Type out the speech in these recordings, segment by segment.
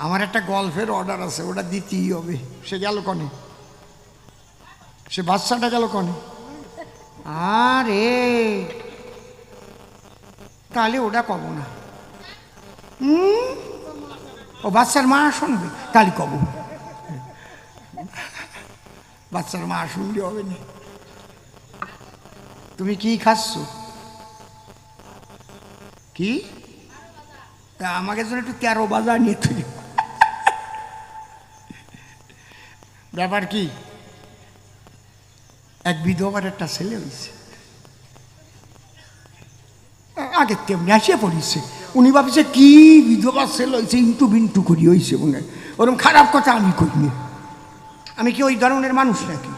আমার একটা গল্পের অর্ডার আছে, ওটা দিতেই হবে। সে গেল কনে, সে বাচ্চাটা গেল কনে? আরে তাহলে ওটা কব না। ও বাচ্চার মা শুনবে, তাহলে কব। বাচ্চার মা শুনলে হবে না। তুমি কি খাচ্ছ? কি? তা আমাকে জন্য একটু 13 বাজা নিয়ে তুই। ব্যাপার কি? এক বিধবার একটা ছেলে হয়েছে, আগে তেমনি আসিয়া পড়িছে। উনি ভাবছে কি বিধবা ছেলে হয়েছে, ইন্টু বিন্টু করি হয়েছে মনে হয়। ওরকম খারাপ কথা আমি করিনি। আমি কি ওই ধরনের মানুষ নাকি?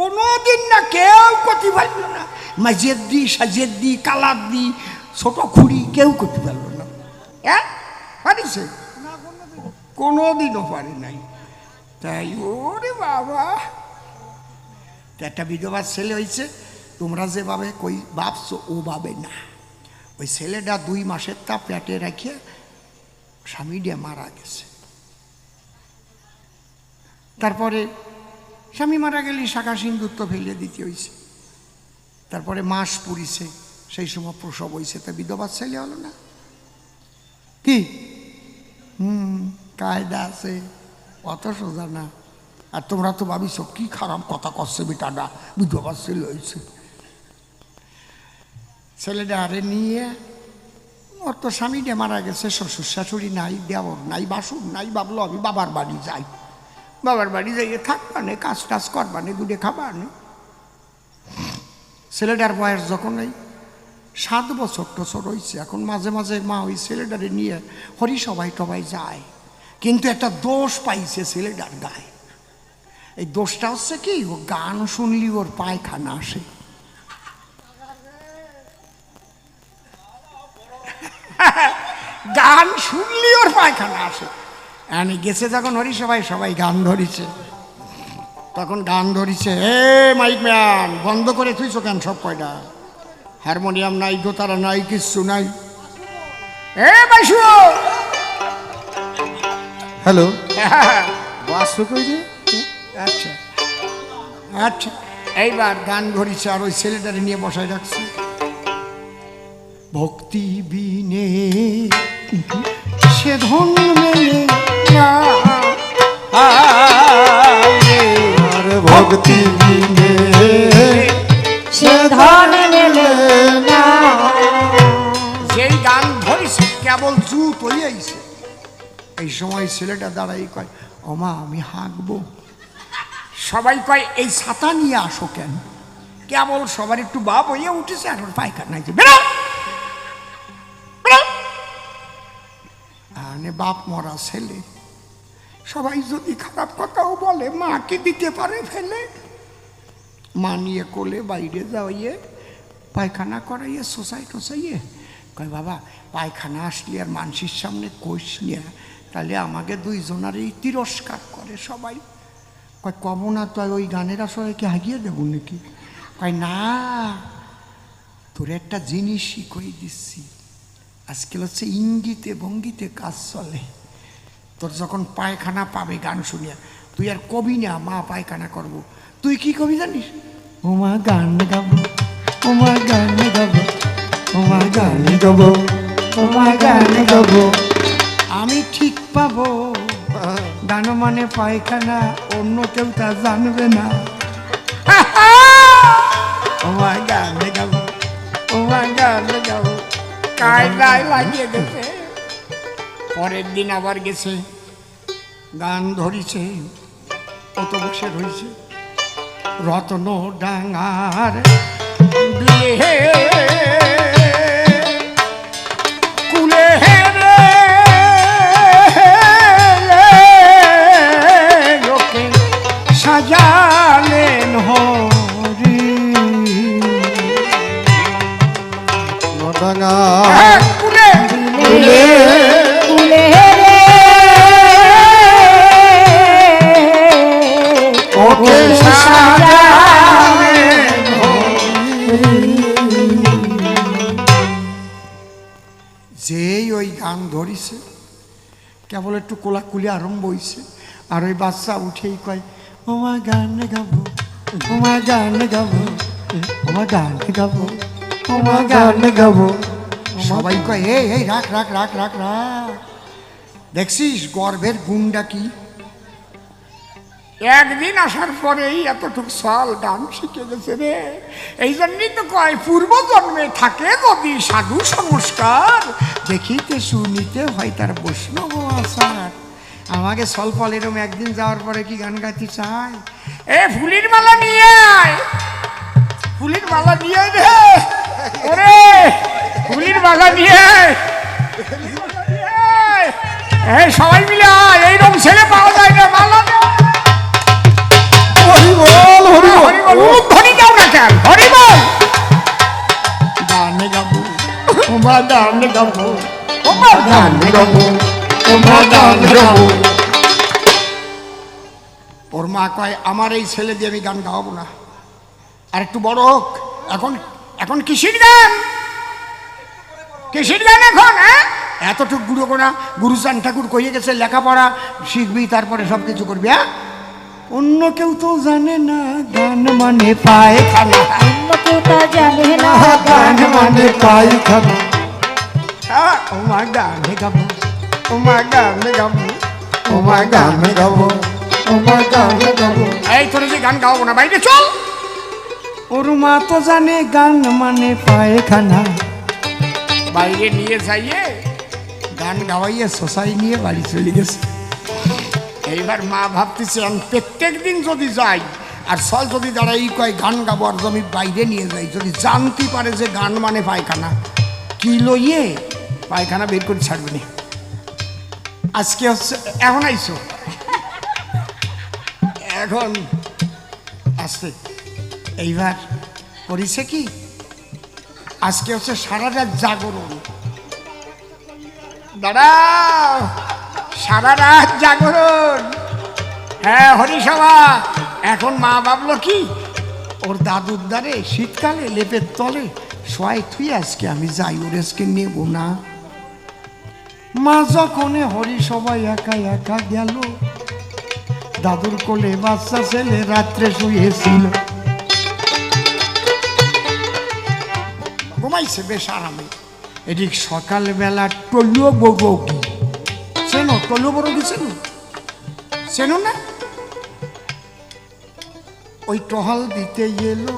কোনোদিন না, কেউ করতে পারল না। মাঝের দি, সাজের দি, কালার দি, ছোট খুঁড়ি কেউ করতে পারল না। হ্যাঁ পারিছে? কোনোদিনও পারে নাই। তাই ওরে বাবা, একটা বিধবার ছেলে হয়েছে। তোমরা যেভাবে কই ভাবছো ও ভাবে না। ওই ছেলেটা 2 মাসের তা পেটে রাখিয়া স্বামী দিয়ে মারা গেছে। তারপরে স্বামী মারা গেলে শাখা সিন্দুর তো ফেলে দিতে হয়েছে। তারপরে মাস পুরিছে, সেই সময় প্রসব হয়েছে। তা বিধবার ছেলে হলো না কি? কায়দা আছে, অত সোজা না। আর তোমরা তো ভাবিস কি খারাপ কথা করছে বেটাটা, বিধবার ছেলে হয়েছে। ছেলেটা আরে নিয়ে, ওর তো স্বামীটা মারা গেছে, শ্বশুর শাশুড়ি নাই, দেওর নাই, বাসুর নাই। ভাবলো আমি বাবার বাড়ি যাই, বাবার বাড়ি যাইয়ে থাকবানে, কাজ টাজ করবানে, দুধে খাবানে। ছেলেটার বয়স যখন এই 7 বছর টছর হয়েছে, এখন মাঝে মাঝে মা ওই ছেলেটারে নিয়ে হরি সবাই টবাই যায়। কিন্তু একটা দোষ পাইছে ছেলেটার গায়ে। এই দোষটা হচ্ছে কি, ও গান শুনলি ওর পায়খানা আসে। গান শুনলি ওর পায়খানা আসে। আমি গেছে যখন হরি সবাই, সবাই গান ধরিছে, তখন গান ধরিছে। এ মাইক ম্যান, বন্ধ করে থুইছো কেন সব কয়টা? হারমোনিয়াম নাই, দোতারা নাই, কিচ্ছু নাই। এ বাইশু, হ্যালো, বাসু কই রে? আচ্ছা আচ্ছা, এইবার গান ধরিছে আর ওই ছেলেটারে নিয়ে বসায় রাখছে। ভক্তি বিনে সে ধন মেলে না, আর ভক্তি বিনে সে ধন মেলে না। যেই গান ধরিছে কেবল চুপ হয়ে আইছে। এই সময় ছেলেটা দাঁড়াই কয়, ওমা আমি হাঁকবো। সবাই কয় এই ছাতা নিয়ে আসো কেন? কেবল সবার একটু বাপ হইয়া উঠেছে আর ওর পায়খানা যে বেরো বেরো। আনে বাপ মরা ছেলে, সবাই যদি খারাপ কথাও বলে মাকে দিতে পারে ফেলে। মা নিয়ে কোলে বাইরে যাইয়ে পায়খানা করাইয়ে সোসাই টোসাইয়ে কয়, বাবা পায়খানা আসলে আর মানুষের সামনে কোষ নিয়ে, তাহলে আমাকে 2 জনারই তিরস্কার করে সবাই। কয় কব না তো, ওই গানের আসলে কি হাগিয়ে দেবো নাকি? কয় না, তোর একটা জিনিস শিখিয়ে দিচ্ছি। আজকাল হচ্ছে ইঙ্গিতে ভঙ্গিতে কাজ চলে। তোর যখন পায়খানা পাবে গান শুনিয়া, তুই আর কবি না মা পায়খানা করব, তুই কি কবি জানিস? ওমা গান গাবো, ওমা গান গাবো, ওমা গান গাবো, ওমা গান গাবো। আমি ঠিক পাবো, গান মানে পায়খানা, অন্য কেউ তা জানবে না। ওমা গান গাবো, ওমা গান গাবো, কায়দায় লাগিয়ে গেছে। পরের দিন আবার গেছে, গান ধরিছে, কত বসে রয়েছে। রত্ন ডাঙার বিয়ে কুলে রে লোকে সাজালেন হরি। নডাঙ্গা কুলে কুলে কুলে রে ওকে সাজালেন হরি। কেবল একটু কোলাকুলি আরম্ভ হইছে, আর ওই বাচ্চা উঠেই কয় ওমা গান গাবো, ওমা গান গাবো, ওমা গান গাবো, ওমা গান গাবো। সবাই কয় এই এই রাখ রাখ রাখ রাখ রাখ। দেখছিস গর্বের গুণটা কি? একদিন আসার পরেই এতটুকু সাল গান শিখে গেছে রে। এই জন্যই তো কয় পূর্ব জন্মে থাকে যদি সাধু সংস্কার, দেখিতে শুনিতে হয় তার বৈষ্ণব আচার। আমাকে সলফল এরম একদিন যাওয়ার পরে কি গান গাইতে চায়? এ ফুলির মালা নিয়ে আয়, ফুলির মালা নিয়ে আয় রে, ওরে ফুলির মালা নিয়ে আয়, এই সবাই মিলে আয়, এইরকম ছেলে পাওয়া যায় না, মালা দে। হরি বল, হরি বল। হরি বল, ধনী যাও না কেন? হরি বল। গান গাবো, ওমা গান গাবো, ওমা গান গাবো, ওমা গান গাবো। ওর মা কয় আমার এই ছেলে দিয়ে আমি গান গাওয়াবো না, আর একটু বড় হোক। এখন এখন কিসের গান? কিসের গান এখন? হ্যাঁ, এতটুকু গুরু গোনা গুরুচান ঠাকুর কইয়ে গেছে লেখাপড়া শিখবি, তারপরে সব কিছু করবি। হ্যাঁ, অন্য কেউ তো জানে না গান মানে পায়খানা, অন্য কেউ তা জানে না গান মানে পায়খানা। ওমা গান গাবো, ওমা গান গাবো, ওমা গান গাবো, ওমা গান গাবো। এই তোর যে গান গাওয়াবো না, বাইরে চল। ওর মা তো জানে গান মানে পায়খানা, বাইরে নিয়ে যাইয়ে গান গাওয়াইয়ে শোষাই নিয়ে বাড়ি চলে গেছে। এইবার মা ভাবতেছে আমি প্রত্যেক দিন যদি যাই আর সল যদি দাঁড়াই কয় গান গাবো, আর আমি বাইরে নিয়ে যাই, যদি জানতে পারে যে গান মানে পায়খানা, কি লইয়ে পায়খানা বের করে ছাড়বে না। আজকে হচ্ছে এখন আইসো, এখন আসছে। এইবার করিছে কি, আজকে হচ্ছে সারা রাত জাগরণ। দাঁড়াও, সারা রাত জাগরণ। হ্যাঁ হরিসভা। এখন মা ভাবলো কি, ওর দাদুর দ্বারে শীতকালে লেপের তলে শোয়াই থুই, আজকে আমি যাই, ওর আজকে নেব না। মা যখন হরিসভায় একা একা গেল, দাদুর কোলে বাচ্চা ছেলে রাত্রে শুয়েছিল, ঘুমাইছে বেশ আরামে। এদিক সকালবেলা টলুও বৌকি, চেনো টলু বড় দিছিল, চেনো না? ওই টহল দিতে এলো,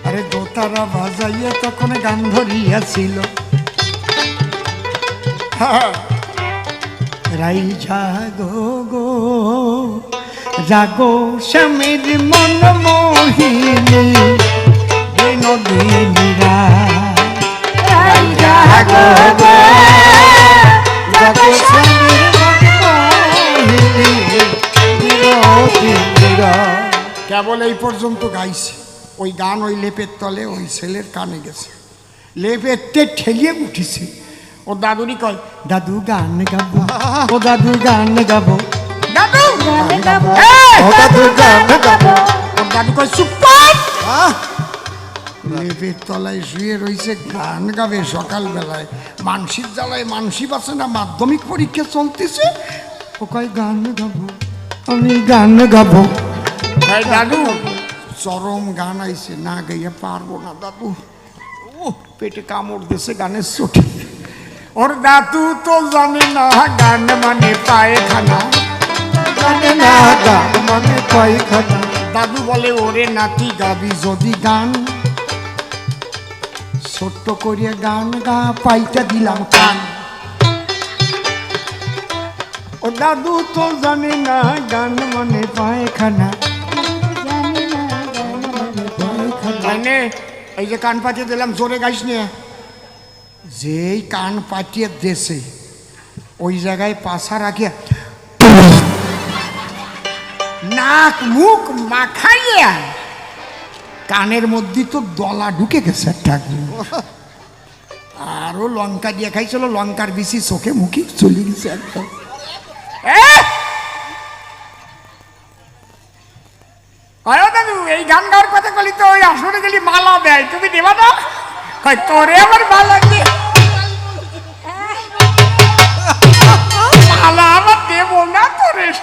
আরে দোতারা বাজাইয়ে তখন গান ধরিয়াছিল। রাই জাগো গো জাগো স্বামীর মন মোহিনী বিনোদিনীরা, রাই জাগো গো জাগো স্বামীর মন মোহিনী বিনোদিনীরা। কেবল এই পর্যন্ত গাইছে। ওই গান ওই লেপের তলে ওই ছেলের কানে গেছে, লেপেরতে ঠেলিয়ে উঠিছে। ও দাদুরি কয় দাদু গান গাবো, ও দাদু গান গাবো, দাদু গান গাবো, ও দাদু গান গাবো। ও দাদু কয় চুপ কর। লেপের তলায় শুয়ে রয়েছে, গান গাবে সকালবেলায়। মানসির জ্বালায় মানসি বাসে না, মাধ্যমিক পরীক্ষা চলতেছে। ও কয় গান গাবো, আমি গান গাবো। দাদু চরম গান আইছে, না গাইয়া পারবো না দাদু, পেটে কামড় দিছে গানের চোটে। ওর দাদু তো জানে না গান মানে পায়খানা, জানে না গান মানে পায়খানা। দাদু বলে ওরে নাতি গাবি যদি গান, ছোট্ট করিয়া গান গা পাইটা দিলাম কান। ও দাদু তো জানে না গান মানে পায়খানা, জানি না গান মানে মানে এই যে কান পাতিয়ে দিলাম, জোরে গাইস নিয়ে। যেই কান পাতিয়ে দেশে ওই জায়গায় পাশা রাখিয়া নাক মুখ মাখাইয়া কানের মধ্যে তো দলা ঢুকে গেছে একটা, আরো লঙ্কা দিয়ে খাইছিল, লঙ্কার বেশি চোখে মুখে চলে গেছে একদম। দাদু এই গান গাওয়ার কথা বলি তো ওই আসরে গেলি মালা দেয়, তুমি দেবা না? তোরে আমার মালা দিয়ে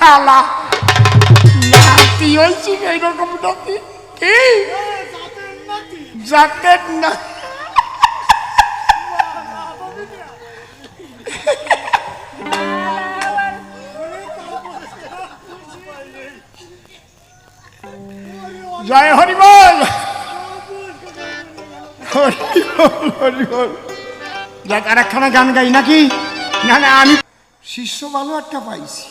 খালা নাতি হয়েছি এইরকম নাতি কি জাতের না জয় হরিবল হরিবল হরিবল। যাক আর একখানা গান গাই নাকি? না না, আমি শিষ্য ভালো একটা পাইছি,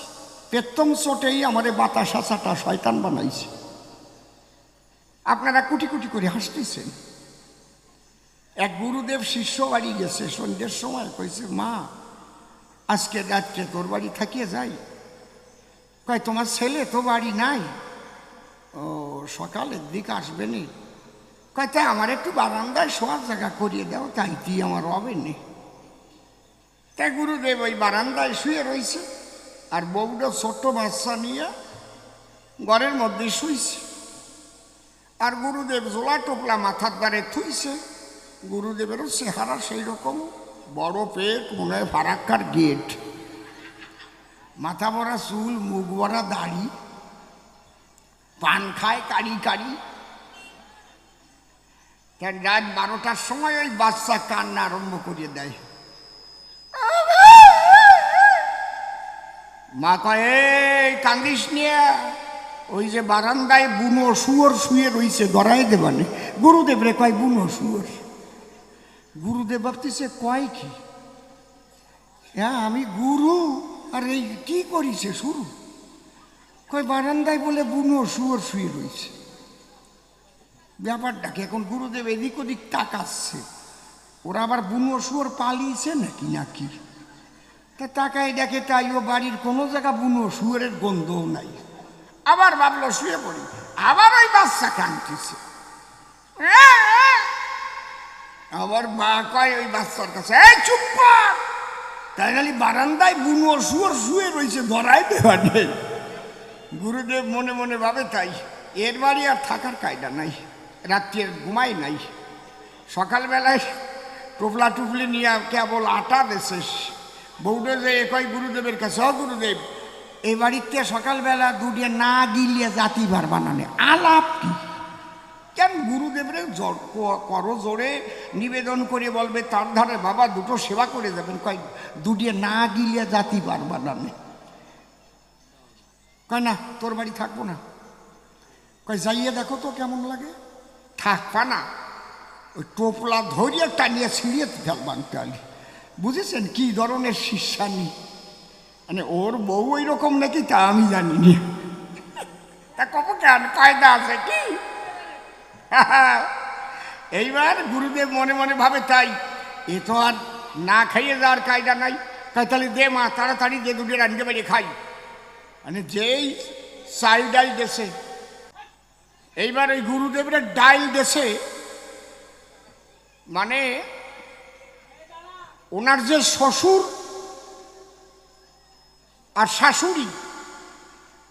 পেত্তম চোটেই আমারে বাতাসা চাটা শয়তান বানাইছে। আপনারা কুটি কুটি করে হাসতেছেন। এক গুরুদেব শিষ্য বাড়ি গেছে, সন্ধ্যের সময় কইছে, মা আজকে রাত্রে তোর বাড়ি থাকিয়ে যাই। কয় তোমার ছেলে তো বাড়ি নাই? ও সকালের দিক আসবে নি। কয় তাই আমার একটু বারান্দায় শোয়ার জায়গা করিয়ে দাও, তাই তুই আমার হবে নি। তাই গুরুদেব ওই বারান্দায় শুয়ে রয়েছে, আর বউটা ছোট্ট বাচ্চা নিয়ে ঘরের মধ্যে শুইছে। আর গুরুদেব জোলা টোপলা মাথার দ্বারে থুইছে। গুরুদেবেরও চেহারা সেই রকম, বড় পেট, মনে হয় ফারাক্কার গেট, মাথা ভরা চুল, মুখ ভরা দাড়ি, পান খায় কারি কারি। রাত 12টার সময় ওই বাচ্চা কান্না আরম্ভ করিয়ে দেয়। মা কয়, এই কান্দিস নিয়ে, ওই যে বারান্দায় বুনো শুয়োর শুয়ে রইছে, গড়াই দেবানে। গুরুদেব রে কয় বুনো শুয়োর। গুরুদেব ভাবতেছে কয় কি, হ্যাঁ আমি গুরু, আর এই কি করিছে শুরু। কয় বারান্দায় বলে বুনো শুয়োর শুয়ে রইছে। ব্যাপারটাকে এখন গুরুদেব এদিক ওদিক তাকাচ্ছে, ওরা আবার বুনো শুয়োর পালিয়েছে নাকি নাকি। তা তাকাই দেখে তাই ও বাড়ির কোনো জায়গা বুনো শুয়োরের গন্ধও নাই। আবার ভাবলো শুয়ে পড়ি, আবার ওই বাচ্চা কাঁদতেছে। আবার মা কয় ওই বাচ্চার কাছে, এই চুপ কর, তাই নালি বারান্দায় বুনো শুয়োর শুয়ে রয়েছে, ধরাই দেওয়া নেই। গুরুদেব মনে মনে ভাবে তাই, এর বাড়ি আর থাকার কায়দা নাই, রাত্রের ঘুমাই নাই। সকালবেলায় টোপলা টুপলি নিয়ে কেবল আটা দেশে বউটা যে কয় গুরুদেবের কাছে, ও গুরুদেব এই বাড়িতে সকালবেলা দুটিয়ে না গিলিয়ে জাতিবার বানানে আলাপ কি? কেন গুরুদেবরে করো জোরে নিবেদন করে বলবে তার ধারে বাবা দুটো সেবা করে যাবেন। কয় দুটিয়ে না গিলিয়ে জাতিবার বানানে। কয় না তোর বাড়ি থাকবো না। কয় যাইয়ে দেখো তো কেমন লাগে। থাকবা না, ওই টোপলা ধরিয়ে টানিয়ে ছিঁড়িয়ে ফেলবান টালি। বুঝেছেন কি ধরনের শিষ্যানি, মানে ওর বউ ওই রকম নাকি তা আমি জানিনি। তা কব কেন, কায়দা আছে কি? এইবার গুরুদেব মনে মনে ভাবে তাই, এ তো আর না খাইয়ে যাওয়ার কায়দা নাই। তাই তাহলে দে মা, তাড়াতাড়ি দে, দুটো রান্না বেড়ে খাই। মানে যেই চাল ডাল দেশে, এইবার ওই গুরুদেবের ডাইল দেশে, মানে ওনার যে শ্বশুর আর শাশুড়ি,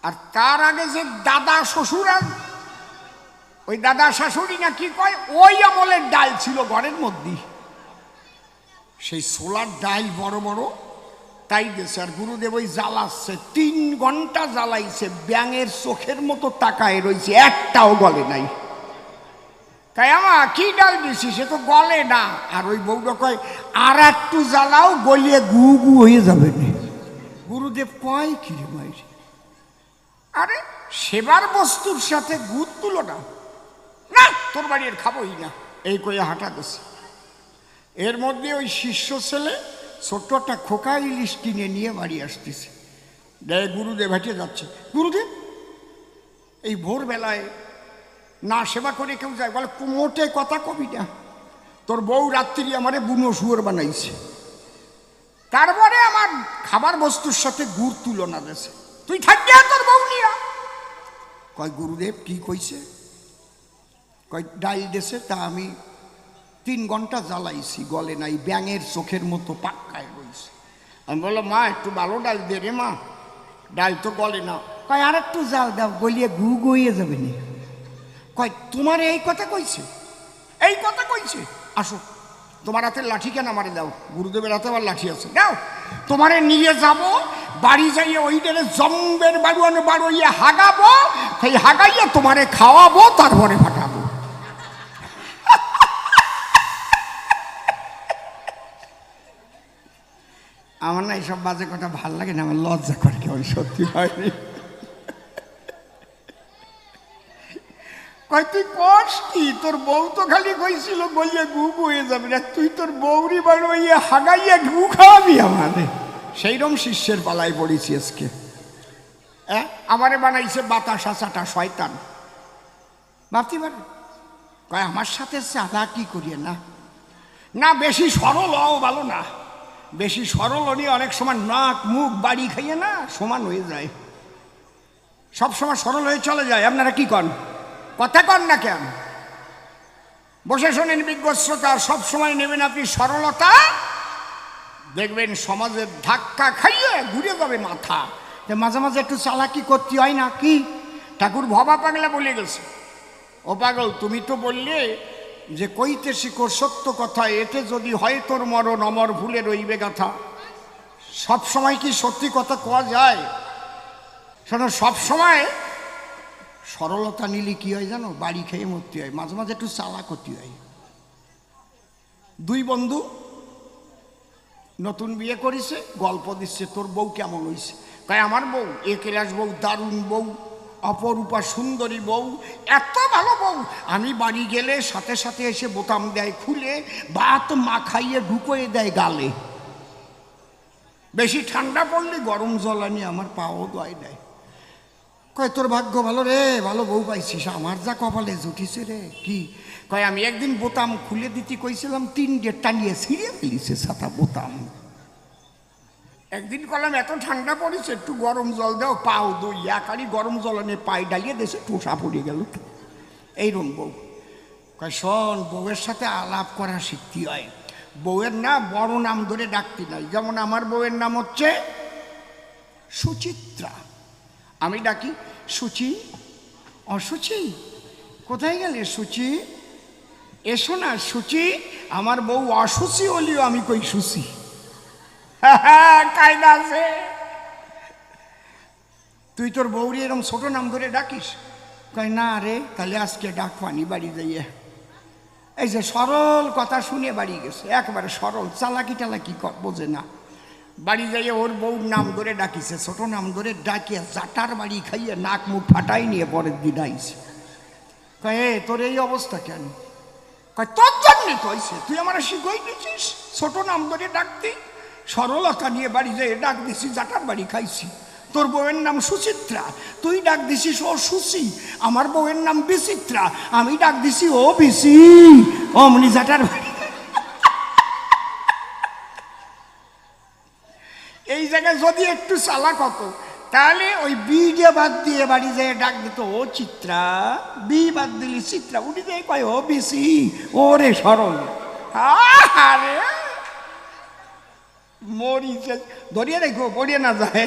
আর তার আগে যে দাদা শ্বশুর আর ওই দাদা শাশুড়ি না কি কয়, ওই আমলের ডাল ছিল ঘরের মধ্যে, সেই সোলার ডাল বড় বড়, তাই দেশে। আর গুরুদেব ওই জ্বালাচ্ছে, 3 ঘন্টা জ্বালাইছে, ব্যাঙের চোখের মতো তাকায় রয়েছে, একটাও গলে নাই। তাই আমা কি ডাল দিছি, সে তো গলে না। আর ওই বউটা কয় আর একটু জ্বালাও, গলিয়ে গু গু হয়ে যাবে না। গুরুদেব কয় কি রে মাইরে, আরে সেবার বস্তুর সাথে গুড় তুলো না, না তোর বাড়ি আর খাবোই না, এই কয়ে হাঁটা দিছে। এর মধ্যে ওই শিষ্য ছেলে ছোট্ট একটা খোকা ইলিশ কিনে নিয়ে বাড়ি আসতেছে। দেয় গুরুদেব হেঁটে যাচ্ছে। গুরুদেব এই ভোরবেলায় না সেবা করে কেউ যায়? বলে মোটে কথা কবি না, তোর বউ রাত্রি আমারে বুনো শুয়োর বানাইছে, তারপরে আমার খাবার বস্তুর সাথে গুড় তুলনা দেছে, তুই থাকবি তোর বউ নিয়া। কয় গুরুদেব কি কইছে? কয় ডাল দেশে, তা আমি 3 ঘন্টা জ্বালাইছি, গলে নাই, ব্যাঙের চোখের মতো পাক্কায় রয়েছে। আমি বললাম মা একটু ভালো ডাল দে রে মা, ডাল তো গলে না। কয় আর একটু জাল দাও, গলিয়ে গু গইয়ে যাবে না। কয় তোমার এই কথা কইছে, এই কথা কইছে, আসো তোমার হাতে লাঠি কেন আমারে দাও। গুরুদেবের হাতে আবার লাঠি আছে, দাও তোমারে নিয়ে যাব, বাড়ি যাইয়ে ওইটারে জম্বের বাড়ুয়ানো বাড়ুইয়ে হাগাবো, সেই হাগাইয়ে তোমারে খাওয়াবো, তারপরে ফাটাবো। আমার না এইসব বাজে কথা ভাল লাগে না, আমার লজ্জা করে কেমন, সত্যি হয়নি। কয় তুই কস কি, তোর বউ তো খালি কইছিল বলিয়ে গু হয়ে যাবে না, তুই তোর বউরি বাড়াইয়া হাগাইয়া গু খাওয়াবি আমারে। সেইরকম শিষ্যের পালায় পড়েছি আজকে। আমারে বানাইছে বাতাসা চাটা শয়তান, ভাবতে পারে। কয় আমার সাথে চাঁদা কি করিয়ে না, না বেশি সরল হও ভালো না, বেশি সরল হলে অনেক সময় নাক মুখ বাড়ি খাইয়ে না সমান হয়ে যায়, সব সময় সরল হয়ে চলে যায়। আপনারা কি কন, কথা কন না কেন? বসে শোনেন বিজ্ঞ শ্রোতা, সব সময় নেবেন আপনি সরলতা, দেখবেন সমাজের ধাক্কা খাইয়ে ঘুরে যাবে মাথা। মাঝে মাঝে একটু চালাকি করতে হয় না কি? ঠাকুর ভবা পাগলা বলে গেছে, ও পাগল তুমি তো বললে যে কইতে শিখো সত্য কথা, এতে যদি হয় তোর মরণ অমর ভুলে রইবে গাথা। সব সময় কি সত্যি কথা কোয়া যায়? শোনো, সব সময় সরলতা নিলে কি হয় জানো, বাড়ি খেয়ে মরতে হয়, মাঝে মাঝে একটু চালা করতে হয়। দুই বন্ধু নতুন বিয়ে করেছে, গল্প দিচ্ছে তোর বউ কেমন হয়েছে। তাই আমার বউ এ ক্লাস বউ, দারুণ বউ, অপরূপা সুন্দরী বউ, এত ভালো বউ, আমি বাড়ি গেলে সাথে সাথে এসে বোতাম দেয় খুলে, ভাত মাখাইয়ে ঢুকোয়ে দেয় গালে, বেশি ঠান্ডা পড়লে গরম জল আনি আমার পাও দোয়াই দেয়। কয় তোর ভাগ্য ভালো রে, ভালো বউ পাইছিস, আমার যা কপালে জুটিছে রে। কি কয়, আমি একদিন বোতাম খুলে দিতে কইছিলাম, 3 টানিয়ে ছিঁড়ে ফেলিছে ছাতা বোতাম। একদিন কলাম এত ঠান্ডা পড়েছে একটু গরম জল দাও, পাও দুই একারি গরম জল এনে পায়ে ডালিয়ে দেশে টোসা পড়ে গেল। এইরকম বউ। কয় শোন, বউয়ের সাথে আলাপ করা শিখতে হয়, বউয়ের না বড় নাম ধরে ডাকতে নাই। যেমন আমার বউয়ের নাম হচ্ছে সুচিত্রা, আমি ডাকি সুচি, অসুচি কোথায় গেলে সুচি, এসো না সুচি। আমার বউ অসুচি হলিও আমি কই সুচি, কায়দা আছে। তুই তোর বউরি এরকম ছোট নাম ধরে ডাকিস? কয় না রে, তাহলে আজকে ডাক পানি বাড়ি যাইয়ে। এই যে সরল কথা শুনে বাড়ি গেছে, একবারে সরল, চালাকি টালাকি বোঝে না। বাড়ি যাইয়ে ওর বউর নাম ধরে ডাকিছে, ছোট নাম ধরে ডাকিয়ে জাটার বাড়ি খাইয়ে নাক মুখ ফাটাই নিয়ে পরের দিন আইছে। কয় এ তোর এই অবস্থা কেন? কয় তোর জন্যে কইছে, তুই আমার শিখই দিছিস ছোট নাম ধরে ডাকতি, সরলতা নিয়ে বাড়ি যেয়ে ডাক দিছি, জাটার বাড়ি খাইছি। তোর বউয়ের নাম সুচিত্রা, তুই ডাক দিছিস ও সুচি। আমার বউয়ের নাম বিচিত্রা, আমি ডাক দিছি ও বিচি, অমনি জাটার বাড়ি। এই জায়গায় যদি একটু চালাক হতো, তাহলে ওই বি দিয়ে বাদ দিয়ে বাড়ি যেয়ে ডাক দিত ও চিত্রা, বি বাদ দিলি চিত্রা, উঠে যায় কয় ও বিচি, ওরে সরল। আরে মরিছে, ধরিয়ে রেখো পড়িয়ে না যায়।